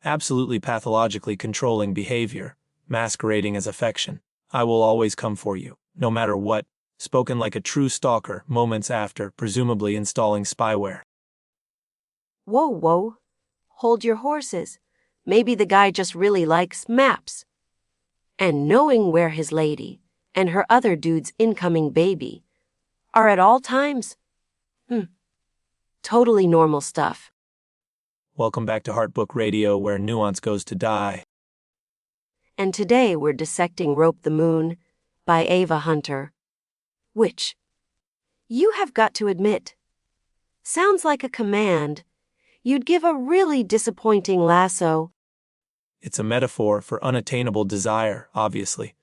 Absolutely pathologically controlling behavior, masquerading as affection. I will always come for you, no matter what. Spoken like a true stalker moments after, presumably installing spyware. Whoa, whoa. Hold your horses. Maybe the guy just really likes maps. And knowing where his lady and her other dude's incoming baby are at all times. Totally normal stuff. Welcome back to Heart Book Radio, where nuance goes to die. And today we're dissecting Rope the Moon by Ava Hunter, which, you have got to admit, sounds like a command you'd give a really disappointing lasso. It's a metaphor for unattainable desire, obviously,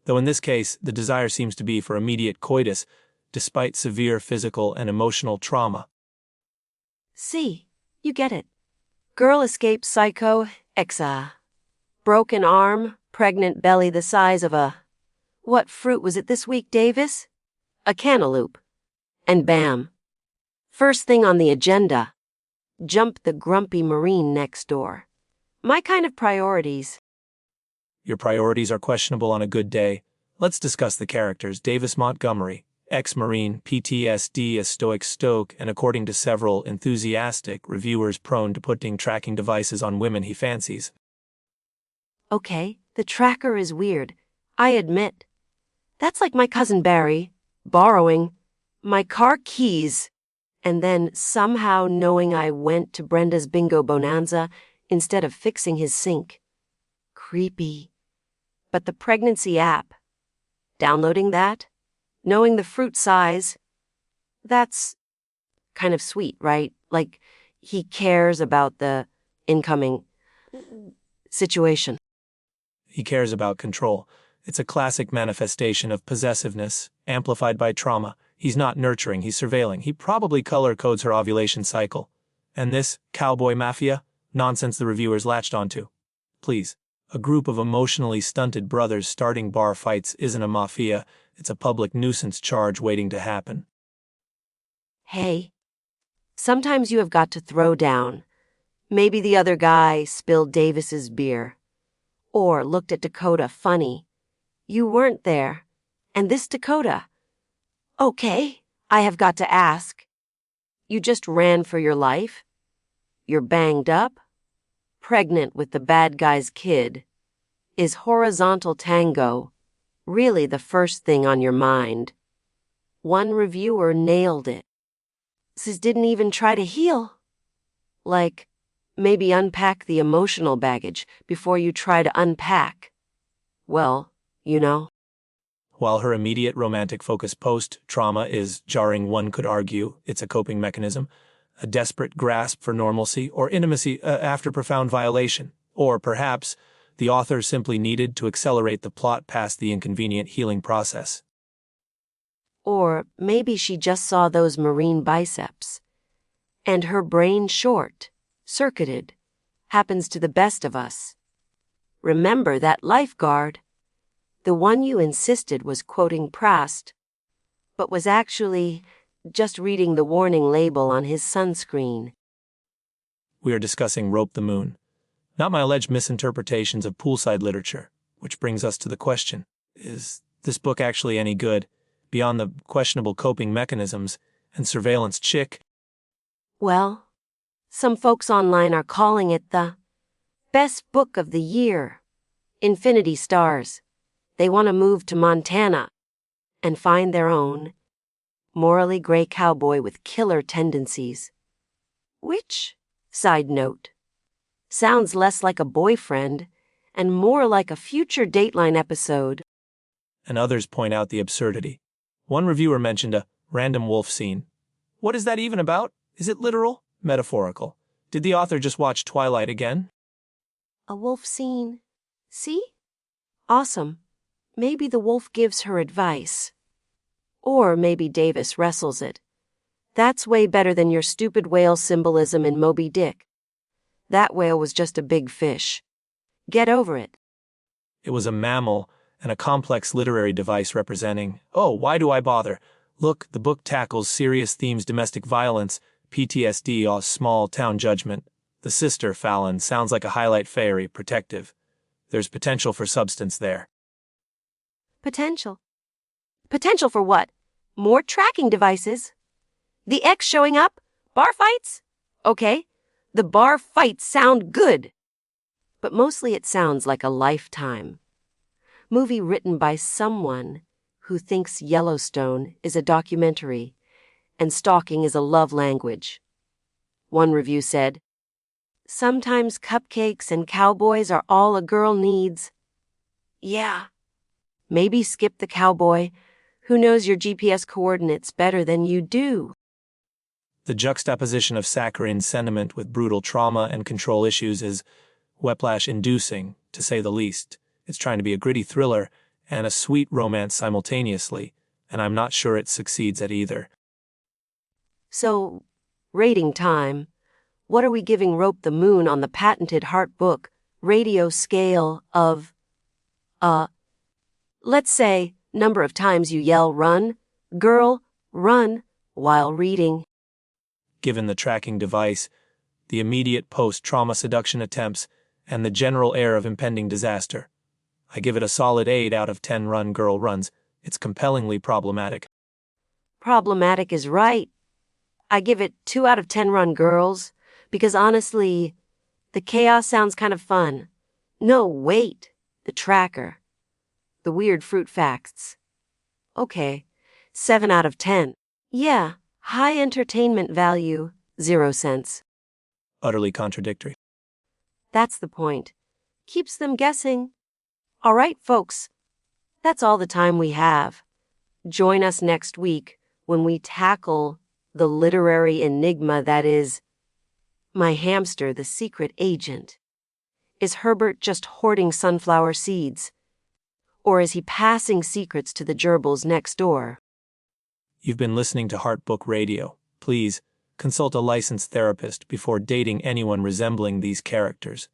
though in this case the desire seems to be for immediate coitus, despite severe physical and emotional trauma. See, you get it. Girl escapes psycho, broken arm, pregnant belly the size of a... What fruit was it this week, Davis? A cantaloupe. And bam. First thing on the agenda. Jump the grumpy Marine next door. My kind of priorities. Your priorities are questionable on a good day. Let's discuss the characters. Davis Montgomery, ex-Marine, PTSD, a stoic, and according to several enthusiastic reviewers prone to putting tracking devices on women he fancies. Okay, the tracker is weird, I admit. That's like my cousin Barry borrowing my car keys and then somehow knowing I went to Brenda's bingo bonanza instead of fixing his sink. Creepy. But the pregnancy app, downloading that, knowing the fruit size, that's kind of sweet, right? Like, he cares about the incoming situation. He cares about control. It's a classic manifestation of possessiveness, amplified by trauma. He's not nurturing, he's surveilling. He probably color codes her ovulation cycle. And this cowboy mafia nonsense the reviewers latched onto. Please, a group of emotionally stunted brothers starting bar fights isn't a mafia. It's a public nuisance charge waiting to happen. Hey, sometimes you have got to throw down. Maybe the other guy spilled Davis's beer. Or looked at Dakota funny. You weren't there. And this Dakota. Okay, I have got to ask. You just ran for your life? You're banged up? Pregnant with the bad guy's kid? Is horizontal tango really the first thing on your mind? One reviewer nailed it. Says didn't even try to heal. Like, maybe unpack the emotional baggage before you try to unpack. Well, you know. While her immediate romantic focus post-trauma is jarring, one could argue it's a coping mechanism, a desperate grasp for normalcy or intimacy after profound violation, or perhaps the author simply needed to accelerate the plot past the inconvenient healing process. Or maybe she just saw those Marine biceps, and her brain short-circuited, happens to the best of us. Remember that lifeguard, the one you insisted was quoting Proust, but was actually just reading the warning label on his sunscreen. We are discussing Rope the Moon, not my alleged misinterpretations of poolside literature, which brings us to the question, is this book actually any good, beyond the questionable coping mechanisms and surveillance chick? Well, some folks online are calling it the best book of the year. Infinity stars. They want to move to Montana and find their own morally gray cowboy with killer tendencies. Which, side note, sounds less like a boyfriend and more like a future Dateline episode. And others point out the absurdity. One reviewer mentioned a random wolf scene. What is that even about? Is it literal? Metaphorical? Did the author just watch Twilight again? A wolf scene. See? Awesome. Maybe the wolf gives her advice. Or maybe Davis wrestles it. That's way better than your stupid whale symbolism in Moby Dick. That whale was just a big fish. Get over it. It was a mammal and a complex literary device representing, oh, why do I bother? Look, the book tackles serious themes: domestic violence, PTSD, or small-town judgment. The sister, Fallon, sounds like a highlight fairy, protective. There's potential for substance there. Potential. Potential for what? More tracking devices? The ex showing up? Bar fights? Okay, the bar fights sound good. But mostly it sounds like a Lifetime movie written by someone who thinks Yellowstone is a documentary and stalking is a love language. One review said, "Sometimes cupcakes and cowboys are all a girl needs." Yeah. Maybe skip the cowboy. Who knows your GPS coordinates better than you do? The juxtaposition of saccharine sentiment with brutal trauma and control issues is whiplash-inducing, to say the least. It's trying to be a gritty thriller and a sweet romance simultaneously, and I'm not sure it succeeds at either. So, rating time. What are we giving Rope the Moon on the patented Heart Book radio scale of, let's say, number of times you yell run, girl, run, while reading? Given the tracking device, the immediate post-trauma seduction attempts, and the general air of impending disaster, I give it a solid 8 out of 10 run girl runs. It's compellingly problematic. Problematic is right. I give it 2 out of 10 run girls, because honestly, the chaos sounds kind of fun. No, wait, the tracker. The weird fruit facts. Okay, 7 out of 10. Yeah, high entertainment value, 0 cents. Utterly contradictory. That's the point. Keeps them guessing. All right, folks, that's all the time we have. Join us next week when we tackle the literary enigma that is My Hamster, the Secret Agent. Is Herbert just hoarding sunflower seeds? Or is he passing secrets to the gerbils next door? You've been listening to Heart Book Radio. Please consult a licensed therapist before dating anyone resembling these characters.